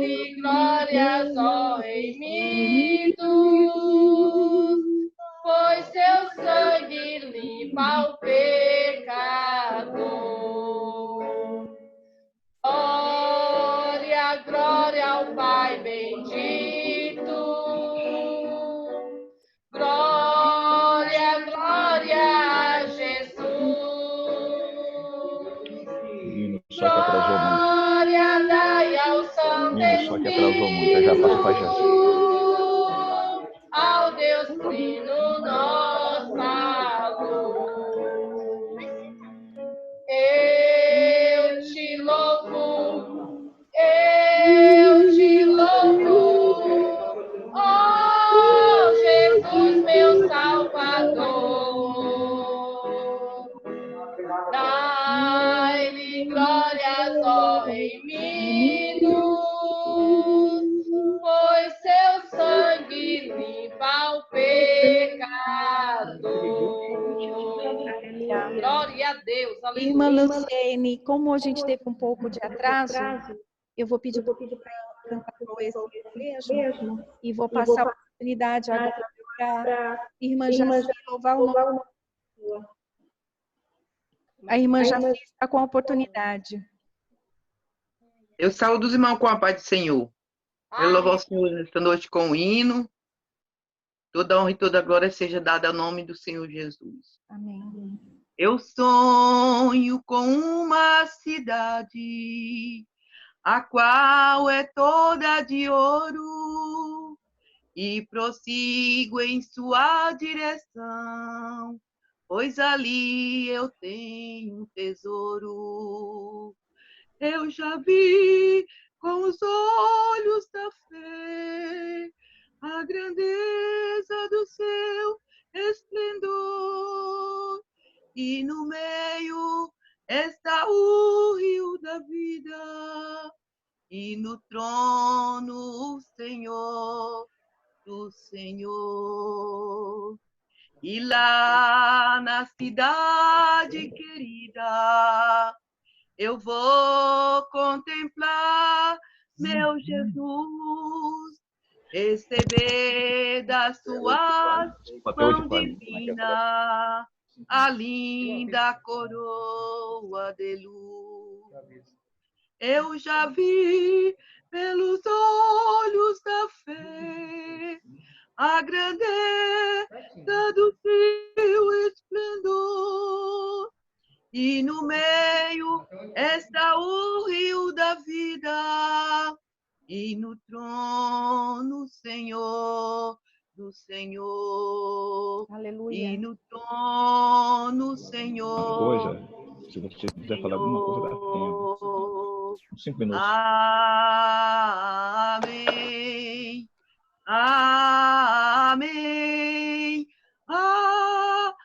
Dai-lhe glória só remidos, pois seu sangue limpa o pecador. Glória, glória ao Pai bendito. Glória, glória a Jesus. Glória, dai ao Santo Espírito, já passo para Jesus. ao Deus Trino nós falou. Eu te louvo, ó Jesus, meu Salvador. Dai-lhe glória só remidos, pois seu sangue limpa o pecador. Glória a Deus. Aleluia. Irmã Luciene, como a gente teve um pouco de atraso, eu vou pedir para cantar esse mesmo e vou passar a oportunidade agora para a irmã Jaci louvar o nome. A irmã Jaci está com a oportunidade. Eu saúdo os irmãos com a paz do Senhor. Eu louvo ao Senhor nesta noite com o hino. Toda honra e toda glória seja dada ao nome do Senhor Jesus. Amém. Eu sonho com uma cidade, a qual é toda de ouro, e prossigo em sua direção, pois ali eu tenho um tesouro. Eu já vi com os olhos da fé a grandeza do seu esplendor, e no meio está o rio da vida, e no trono o Senhor do Senhor. E lá na cidade querida eu vou contemplar meu Jesus, receber da sua mão divina a linda coroa de luz. Eu já vi pelos olhos da fé a grandeza do seu esplendor, e no meio está o rio da vida, e no trono Senhor do Senhor. Aleluia. E no trono Senhor. Coisa, se você quiser falar alguma coisa, dá tempo. 5 minutos. Amém. Amém. Amém.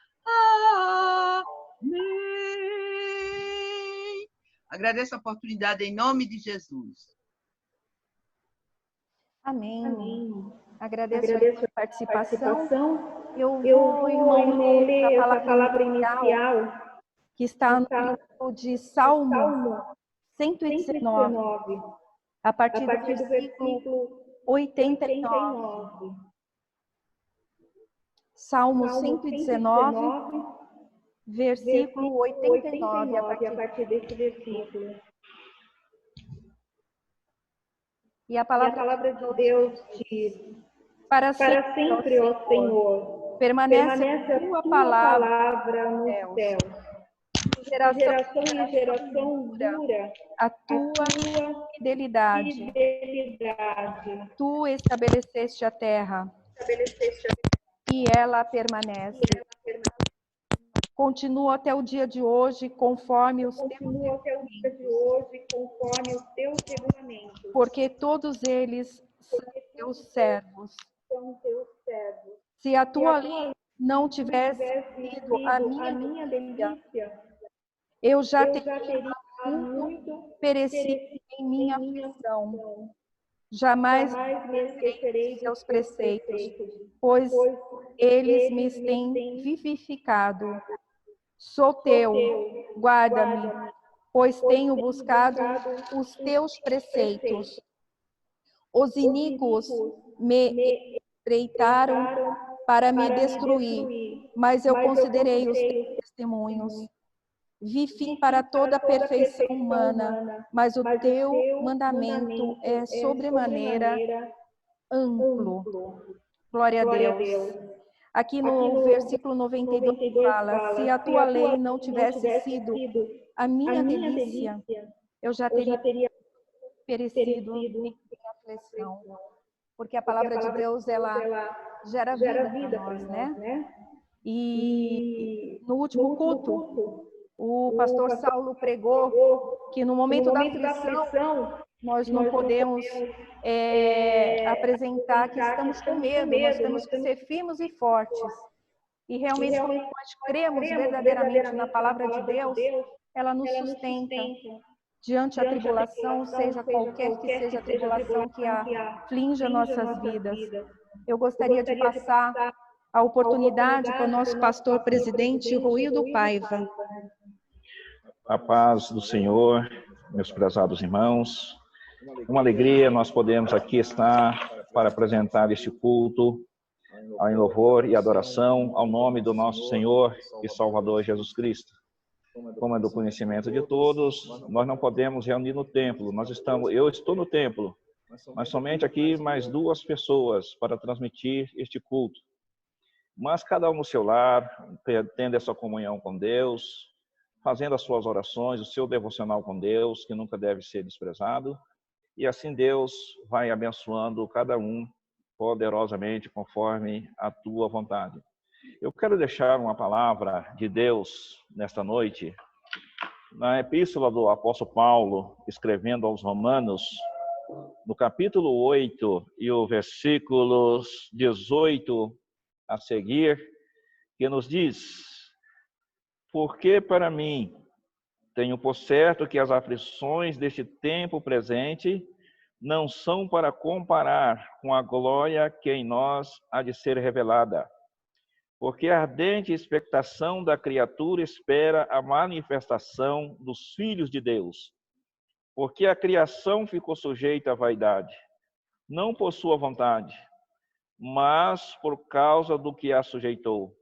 Agradeço a oportunidade em nome de Jesus. Amém. Agradeço a sua participação. Eu vou, irmão, ler a palavra inicial que está no livro de Salmo 119, a partir do versículo 89. Salmo 119, versículo 89, a partir desse versículo. E a palavra de Deus diz: Para sempre, ó Senhor, permanece a tua palavra no céu. De geração em geração dura a tua fidelidade. Tu estabeleceste a terra e ela permanece. Continua até o dia de hoje conforme os teus regulamentos. Porque todos eles são teus servos. Se a tua lei não tivesse sido a minha delícia, eu já teria muito perecido em minha aflição. Jamais me esquecerei de seus preceitos, pois eles me têm vivificado. Sou teu, guarda-me, pois tenho buscado os teus preceitos. Os iníquos me espreitaram para me destruir, mas eu considerei os teus testemunhos. Vi fim para toda a perfeição humana, mas o teu mandamento é sobremaneira amplo. Glória a Deus. Aqui no versículo 92 fala: se a tua lei não tivesse sido a minha delícia, eu já teria perecido em aflição. Porque a palavra de Deus, ela gera vida para nós, né? E no último culto, o pastor Saulo pregou que no momento da aflição, nós não podemos apresentar que estamos com medo, nós temos que ser firmes e fortes. E realmente, quando nós cremos verdadeiramente na palavra de Deus, ela nos sustenta diante da tribulação, seja qualquer que seja a tribulação que aflinja nossas vidas. Eu gostaria de passar a oportunidade para o nosso pastor presidente, Roildo Paiva. A paz do Senhor, meus prezados irmãos. Uma alegria nós podemos aqui estar para apresentar este culto em louvor e adoração ao nome do nosso Senhor e Salvador Jesus Cristo. Como é do conhecimento de todos, nós não podemos reunir no templo. Eu estou no templo, mas somente aqui mais 2 pessoas para transmitir este culto. Mas cada um no seu lar, tendo essa comunhão com Deus, fazendo as suas orações, o seu devocional com Deus, que nunca deve ser desprezado. E assim Deus vai abençoando cada um poderosamente conforme a tua vontade. Eu quero deixar uma palavra de Deus nesta noite, na epístola do apóstolo Paulo, escrevendo aos Romanos, no capítulo 8 e o versículos 18 a seguir, que nos diz: porque para mim tenho por certo que as aflições deste tempo presente não são para comparar com a glória que em nós há de ser revelada. Porque a ardente expectação da criatura espera a manifestação dos filhos de Deus. Porque a criação ficou sujeita à vaidade, não por sua vontade, mas por causa do que a sujeitou,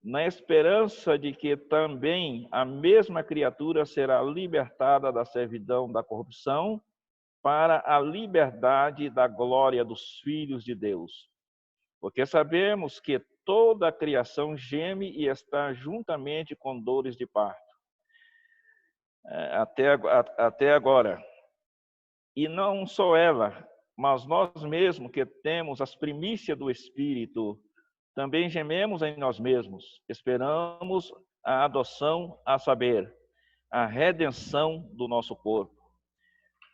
na esperança de que também a mesma criatura será libertada da servidão da corrupção para a liberdade da glória dos filhos de Deus. Porque sabemos que toda a criação geme e está juntamente com dores de parto, até agora. E não só ela, mas nós mesmos que temos as primícias do Espírito, também gememos em nós mesmos, esperamos a adoção, a saber, a redenção do nosso corpo.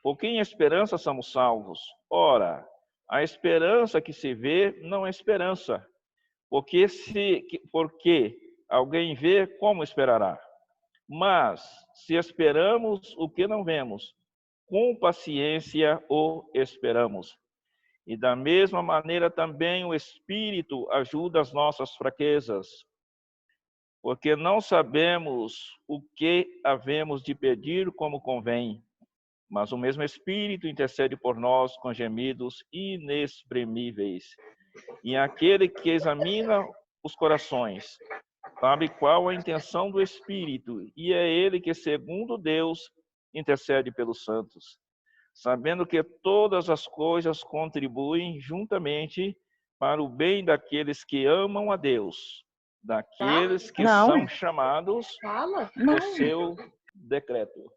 Porque em esperança somos salvos. Ora, a esperança que se vê não é esperança, porque alguém vê, como esperará? Mas, se esperamos o que não vemos, com paciência o esperamos. E da mesma maneira também o Espírito ajuda as nossas fraquezas, porque não sabemos o que havemos de pedir como convém, mas o mesmo Espírito intercede por nós com gemidos inexprimíveis. E aquele que examina os corações sabe qual a intenção do Espírito, e é ele que, segundo Deus, intercede pelos santos, sabendo que todas as coisas contribuem juntamente para o bem daqueles que amam a Deus, daqueles que são chamados por seu decreto.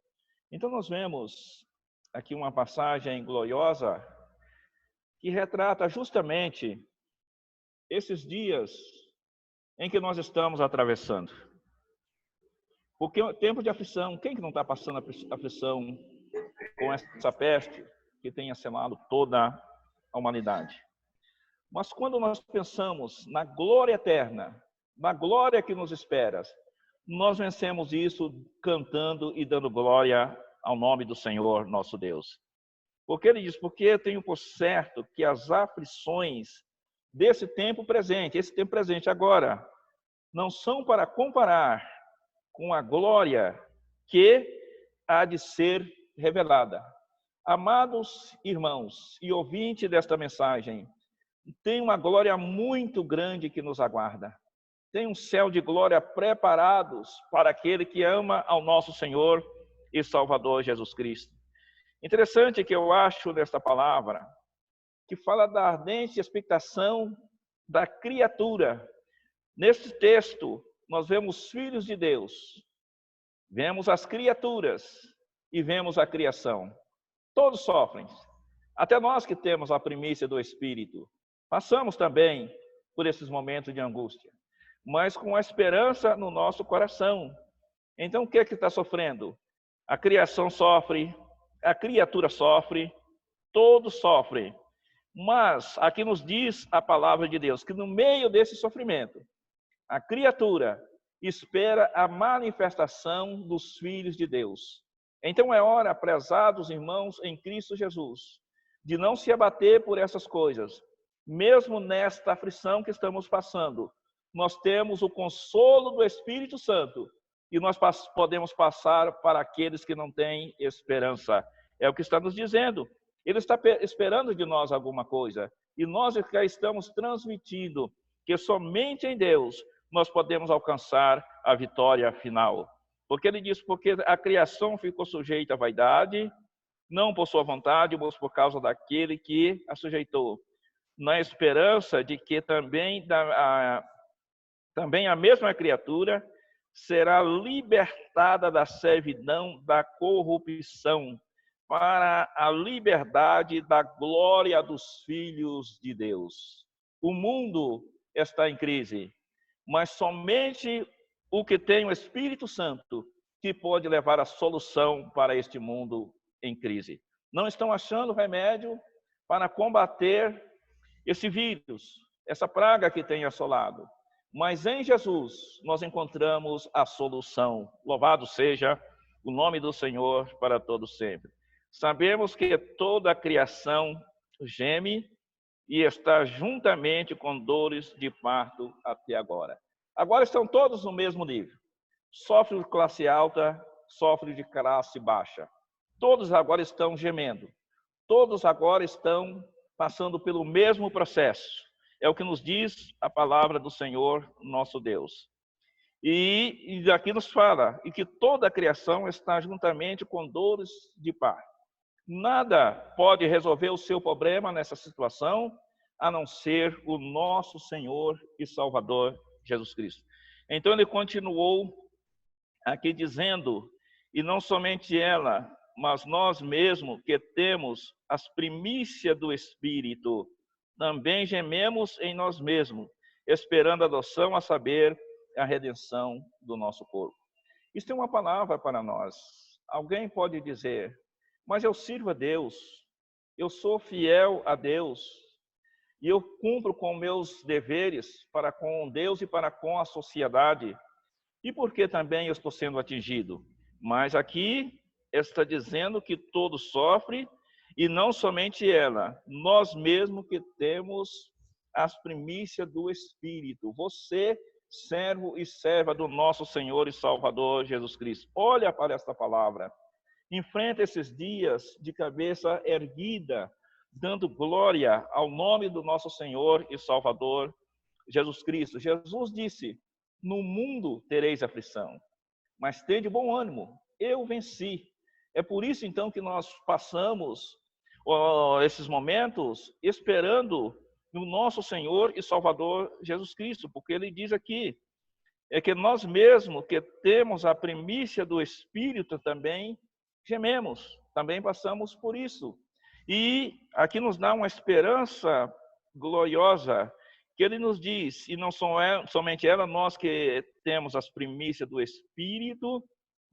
Então nós vemos aqui uma passagem gloriosa que retrata justamente esses dias em que nós estamos atravessando. Porque é tempo de aflição, quem que não está passando aflição com essa peste que tem assolado toda a humanidade? Mas quando nós pensamos na glória eterna, na glória que nos espera, nós vencemos isso cantando e dando glória ao nome do Senhor nosso Deus. Porque ele diz, porque eu tenho por certo que as aflições desse tempo presente, esse tempo presente agora, não são para comparar com a glória que há de ser revelada. Amados irmãos e ouvintes desta mensagem, tem uma glória muito grande que nos aguarda. Tem um céu de glória preparados para aquele que ama ao nosso Senhor e Salvador Jesus Cristo. Interessante que eu acho nesta palavra, que fala da ardente expectação da criatura. Nesse texto, nós vemos filhos de Deus, vemos as criaturas e vemos a criação. Todos sofrem, até nós que temos a primícia do Espírito. Passamos também por esses momentos de angústia, mas com a esperança no nosso coração. Então, o que é que está sofrendo? A criação sofre, a criatura sofre, todos sofrem. Mas aqui nos diz a palavra de Deus que no meio desse sofrimento, a criatura espera a manifestação dos filhos de Deus. Então é hora, prezados irmãos em Cristo Jesus, de não se abater por essas coisas. Mesmo nesta aflição que estamos passando, nós temos o consolo do Espírito Santo e nós podemos passar para aqueles que não têm esperança. É o que está nos dizendo. Ele está esperando de nós alguma coisa e nós já estamos transmitindo que somente em Deus nós podemos alcançar a vitória final. Porque ele diz, porque a criação ficou sujeita à vaidade, não por sua vontade, mas por causa daquele que a sujeitou, na esperança de que também a mesma criatura será libertada da servidão, da corrupção, para a liberdade da glória dos filhos de Deus. O mundo está em crise, mas somente o que tem o Espírito Santo que pode levar a solução para este mundo em crise. Não estão achando remédio para combater esse vírus, essa praga que tem assolado. Mas em Jesus nós encontramos a solução. Louvado seja o nome do Senhor para todos sempre. Sabemos que toda a criação geme e está juntamente com dores de parto até agora. Agora estão todos no mesmo nível. Sofre de classe alta, sofre de classe baixa. Todos agora estão gemendo. Todos agora estão passando pelo mesmo processo. É o que nos diz a palavra do Senhor, nosso Deus. E aqui nos fala, e que toda a criação está juntamente com dores de parto. Nada pode resolver o seu problema nessa situação, a não ser o nosso Senhor e Salvador Jesus Cristo. Então ele continuou aqui dizendo, e não somente ela, mas nós mesmos que temos as primícias do Espírito, também gememos em nós mesmos, esperando a adoção, a saber, a redenção do nosso corpo. Isso é uma palavra para nós. Alguém pode dizer, mas eu sirvo a Deus, eu sou fiel a Deus, e eu cumpro com meus deveres para com Deus e para com a sociedade. E por que também eu estou sendo atingido? Mas aqui está dizendo que todo sofre, e não somente ela, nós mesmos que temos as primícias do Espírito. Você, servo e serva do nosso Senhor e Salvador Jesus Cristo. Olha para esta palavra. Enfrenta esses dias de cabeça erguida, dando glória ao nome do nosso Senhor e Salvador Jesus Cristo. Jesus disse, no mundo tereis aflição, mas tende bom ânimo, eu venci. É por isso então que nós passamos esses momentos esperando no nosso Senhor e Salvador Jesus Cristo, porque ele diz aqui, é que nós mesmos que temos a primícia do Espírito também gememos, também passamos por isso. E aqui nos dá uma esperança gloriosa, que ele nos diz, e não somente ela, nós que temos as primícias do Espírito,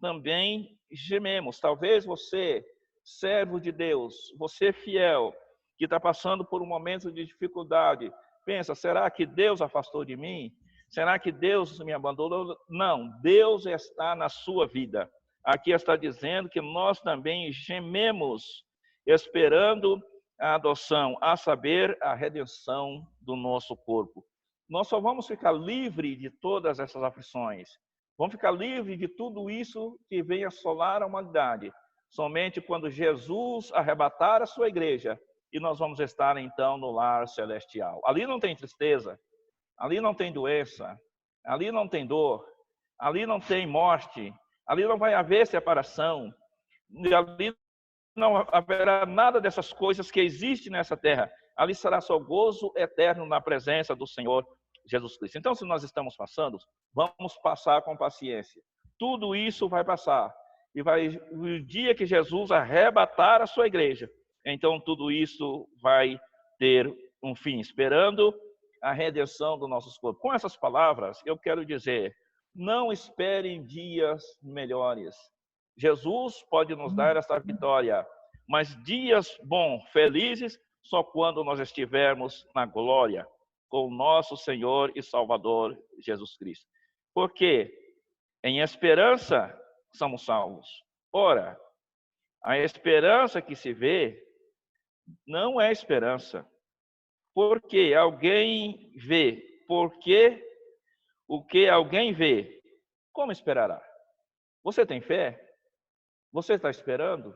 também gememos. Talvez você, servo de Deus, você fiel, que está passando por um momento de dificuldade, pensa, será que Deus afastou de mim? Será que Deus me abandonou? Não, Deus está na sua vida. Aqui está dizendo que nós também gememos, esperando a adoção, a saber, a redenção do nosso corpo. Nós só vamos ficar livres de todas essas aflições, vamos ficar livres de tudo isso que vem assolar a humanidade, somente quando Jesus arrebatar a sua igreja e nós vamos estar então no lar celestial. Ali não tem tristeza, ali não tem doença, ali não tem dor, ali não tem morte, ali não vai haver separação, ali não haverá nada dessas coisas que existem nessa terra. Ali será só gozo eterno na presença do Senhor Jesus Cristo. Então, se nós estamos passando, vamos passar com paciência. Tudo isso vai passar. E o dia que Jesus arrebatar a sua igreja, então tudo isso vai ter um fim, esperando a redenção dos nossos corpos. Com essas palavras, eu quero dizer, não esperem dias melhores. Jesus pode nos dar essa vitória, mas dias bons, felizes, só quando nós estivermos na glória com o nosso Senhor e Salvador Jesus Cristo. Porque em esperança somos salvos. Ora, a esperança que se vê não é esperança. Porque alguém vê. Porque o que alguém vê, como esperará? Você tem fé? Você está esperando?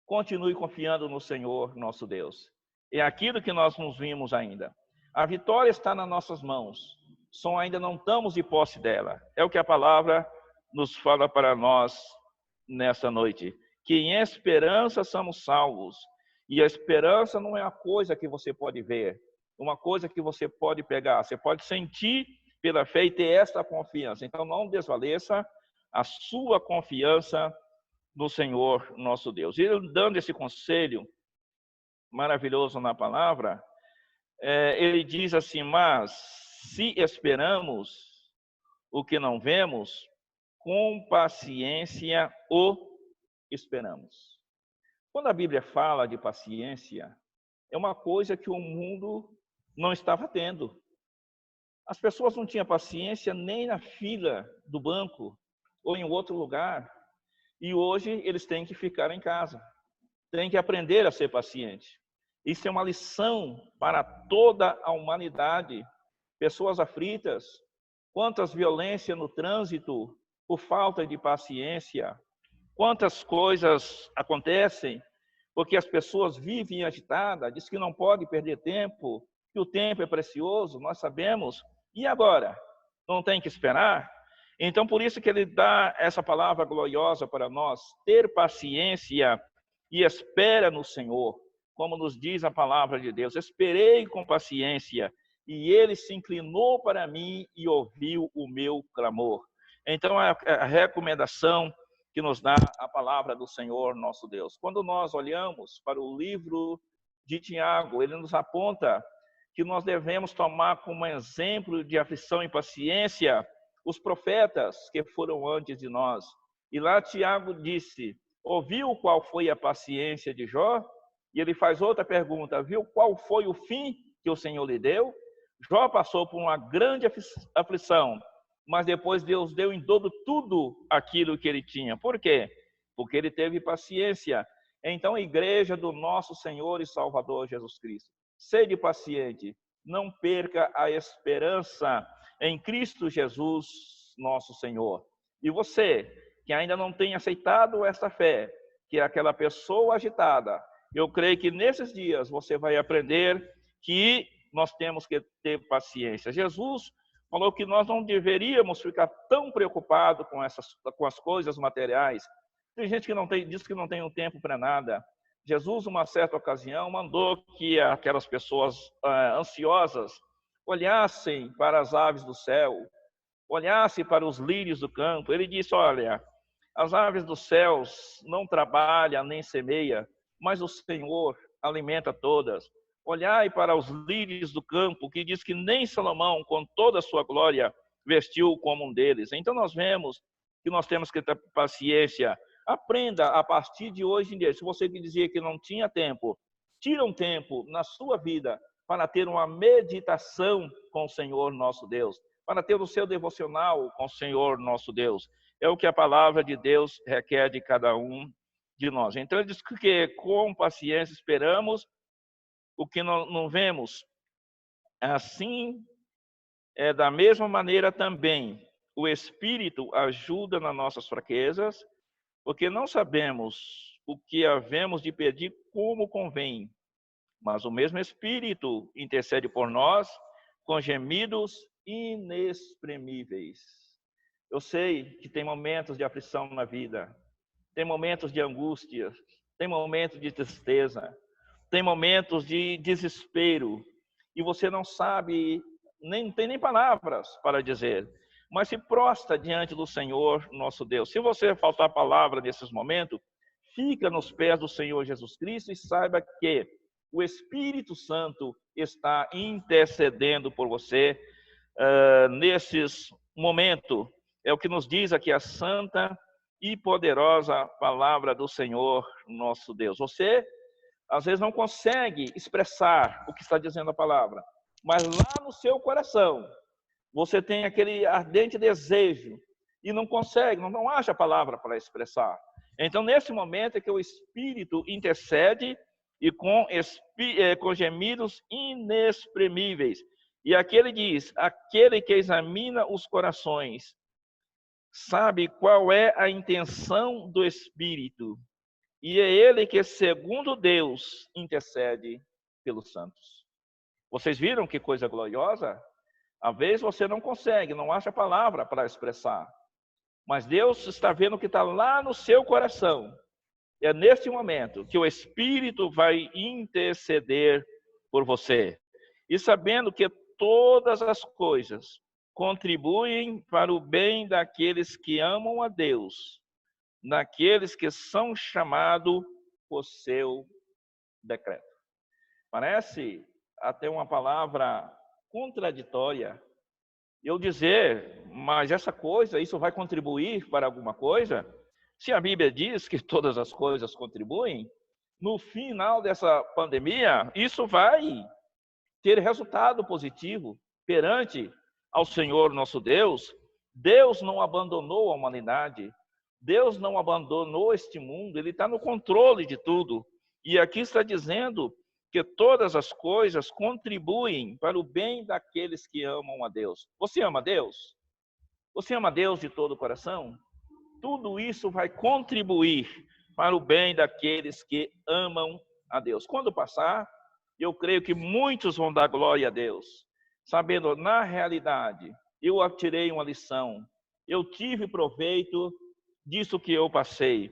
Continue confiando no Senhor, nosso Deus. É aquilo que nós nos vimos ainda. A vitória está nas nossas mãos. Só ainda não estamos de posse dela. É o que a palavra nos fala para nós nessa noite. Que em esperança somos salvos. E a esperança não é uma coisa que você pode ver. Uma coisa que você pode pegar. Você pode sentir pela fé e ter esta confiança. Então não desvaleça a sua confiança no Senhor nosso Deus. E ele dando esse conselho maravilhoso na palavra, ele diz assim, mas se esperamos o que não vemos, com paciência o esperamos. Quando a Bíblia fala de paciência, é uma coisa que o mundo não estava tendo. As pessoas não tinham paciência nem na fila do banco ou em outro lugar. E hoje eles têm que ficar em casa. Têm que aprender a ser paciente. Isso é uma lição para toda a humanidade. Pessoas aflitas, quantas violências no trânsito por falta de paciência. Quantas coisas acontecem porque as pessoas vivem agitadas, diz que não pode perder tempo, que o tempo é precioso, nós sabemos. E agora? Não tem que esperar? Então, por isso que ele dá essa palavra gloriosa para nós, ter paciência e espera no Senhor, como nos diz a palavra de Deus. Esperei com paciência e ele se inclinou para mim e ouviu o meu clamor. Então, é a recomendação que nos dá a palavra do Senhor nosso Deus. Quando nós olhamos para o livro de Tiago, ele nos aponta que nós devemos tomar como exemplo de aflição e paciência os profetas que foram antes de nós. E lá Tiago disse, ouviu qual foi a paciência de Jó? E ele faz outra pergunta, viu qual foi o fim que o Senhor lhe deu? Jó passou por uma grande aflição, mas depois Deus deu em dobro tudo aquilo que ele tinha. Por quê? Porque ele teve paciência. Então, a igreja do nosso Senhor e Salvador Jesus Cristo, sede paciente, não perca a esperança em Cristo Jesus, nosso Senhor. E você, que ainda não tem aceitado esta fé, que é aquela pessoa agitada, eu creio que nesses dias você vai aprender que nós temos que ter paciência. Jesus falou que nós não deveríamos ficar tão preocupados com as coisas materiais. Tem gente que diz que não tem um tempo para nada. Jesus, uma certa ocasião, mandou que aquelas pessoas ansiosas olhassem para as aves do céu, olhassem para os lírios do campo. Ele disse, olha, as aves dos céus não trabalham nem semeiam, mas o Senhor alimenta todas. Olhai para os lírios do campo, que diz que nem Salomão, com toda a sua glória, vestiu como um deles. Então nós vemos que nós temos que ter paciência. Aprenda a partir de hoje em dia. Se você dizia que não tinha tempo, tira um tempo na sua vida para ter uma meditação com o Senhor nosso Deus, para ter o seu devocional com o Senhor nosso Deus. É o que a palavra de Deus requer de cada um de nós. Então ele diz que com paciência esperamos o que não vemos. Assim, da mesma maneira também, o Espírito ajuda nas nossas fraquezas, porque não sabemos o que havemos de pedir como convém, mas o mesmo Espírito intercede por nós com gemidos inexprimíveis. Eu sei que tem momentos de aflição na vida, tem momentos de angústia, tem momentos de tristeza, tem momentos de desespero, e você não sabe, nem tem nem palavras para dizer, mas se prostra diante do Senhor nosso Deus. Se você faltar palavra nesses momentos, fica nos pés do Senhor Jesus Cristo e saiba que o Espírito Santo está intercedendo por você nesses momentos. É o que nos diz aqui a santa e poderosa palavra do Senhor nosso Deus. Você, às vezes, não consegue expressar o que está dizendo a palavra, mas lá no seu coração, você tem aquele ardente desejo e não consegue, não acha a palavra para expressar. Então, nesse momento é que o Espírito intercede e com gemidos inexprimíveis. E aqui ele diz, aquele que examina os corações, sabe qual é a intenção do Espírito. E é ele que, segundo Deus, intercede pelos santos. Vocês viram que coisa gloriosa? Às vezes você não consegue, não acha a palavra para expressar. Mas Deus está vendo o que está lá no seu coração. É neste momento que o Espírito vai interceder por você. E sabendo que todas as coisas contribuem para o bem daqueles que amam a Deus, daqueles que são chamados por seu decreto. Parece até uma palavra contraditória eu dizer, mas essa coisa, isso vai contribuir para alguma coisa? Se a Bíblia diz que todas as coisas contribuem, no final dessa pandemia, isso vai ter resultado positivo perante ao Senhor nosso Deus. Deus não abandonou a humanidade, Deus não abandonou este mundo, Ele está no controle de tudo. E aqui está dizendo que todas as coisas contribuem para o bem daqueles que amam a Deus. Você ama Deus? Você ama Deus de todo o coração? Tudo isso vai contribuir para o bem daqueles que amam a Deus. Quando passar, eu creio que muitos vão dar glória a Deus, sabendo, na realidade, eu tirei uma lição, eu tive proveito disso que eu passei,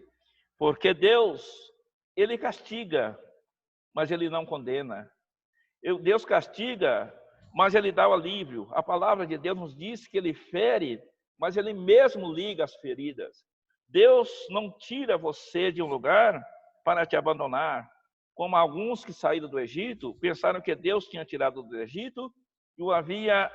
porque Deus, Ele castiga, mas Ele não condena. Deus castiga, mas Ele dá o alívio. A palavra de Deus nos diz que Ele fere, mas Ele mesmo liga as feridas. Deus não tira você de um lugar para te abandonar, como alguns que saíram do Egito pensaram que Deus tinha tirado do Egito e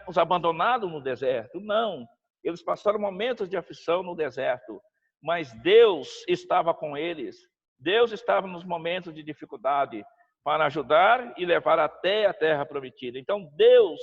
os abandonado no deserto. Não, eles passaram momentos de aflição no deserto, mas Deus estava com eles. Deus estava nos momentos de dificuldade para ajudar e levar até a terra prometida. Então, Deus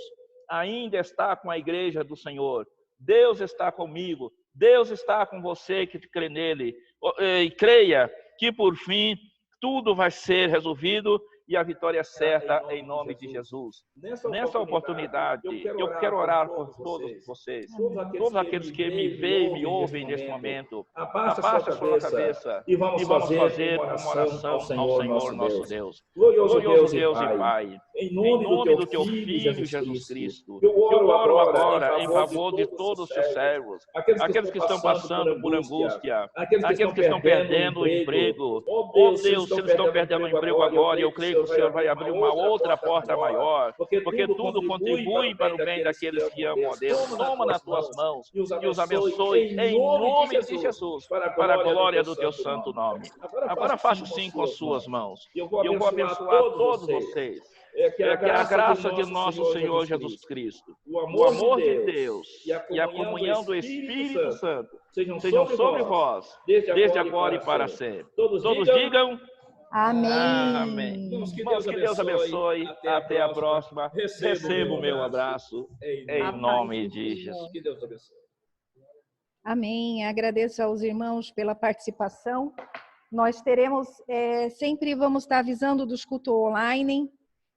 ainda está com a igreja do Senhor. Deus está comigo. Deus está com você que crê nele. E creia que, por fim, tudo vai ser resolvido e a vitória é certa em nome de Jesus. Nessa oportunidade, eu quero orar por todos vocês, todos aqueles que me veem e me ouvem neste momento. Abaixa a sua cabeça e vamos fazer uma oração ao Senhor nosso Deus. Glorioso Deus e Pai, em nome do Teu Filho Jesus Cristo, eu oro agora em favor de todos os Teus servos, aqueles que estão passando por angústia, aqueles que estão perdendo o emprego. Oh Deus, se eles estão perdendo o emprego agora, eu creio que o Senhor vai abrir uma outra porta maior, porque tudo contribui para o bem daqueles que amam a Deus. Toma nas tuas mãos e os abençoe em nome de Jesus, para a glória do teu santo nome. Agora faça assim com as suas mãos. E eu vou abençoar todos vocês. Que a graça de nosso Senhor Jesus Cristo, o amor de Deus e a comunhão do Espírito Santo sejam sobre vós, desde agora e para sempre. Todos digam amém. Amém. Irmãos, que Deus abençoe. Até a próxima. Receba o meu abraço em nome de Jesus. Que Deus abençoe. Amém. Agradeço aos irmãos pela participação. Nós teremos, sempre vamos estar avisando dos cultos online.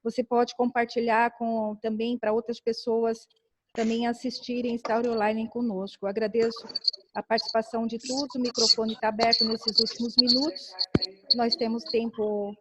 Você pode compartilhar também para outras pessoas também assistirem, estar online conosco. Agradeço a participação de todos. O microfone está aberto nesses últimos minutos. Nós temos tempo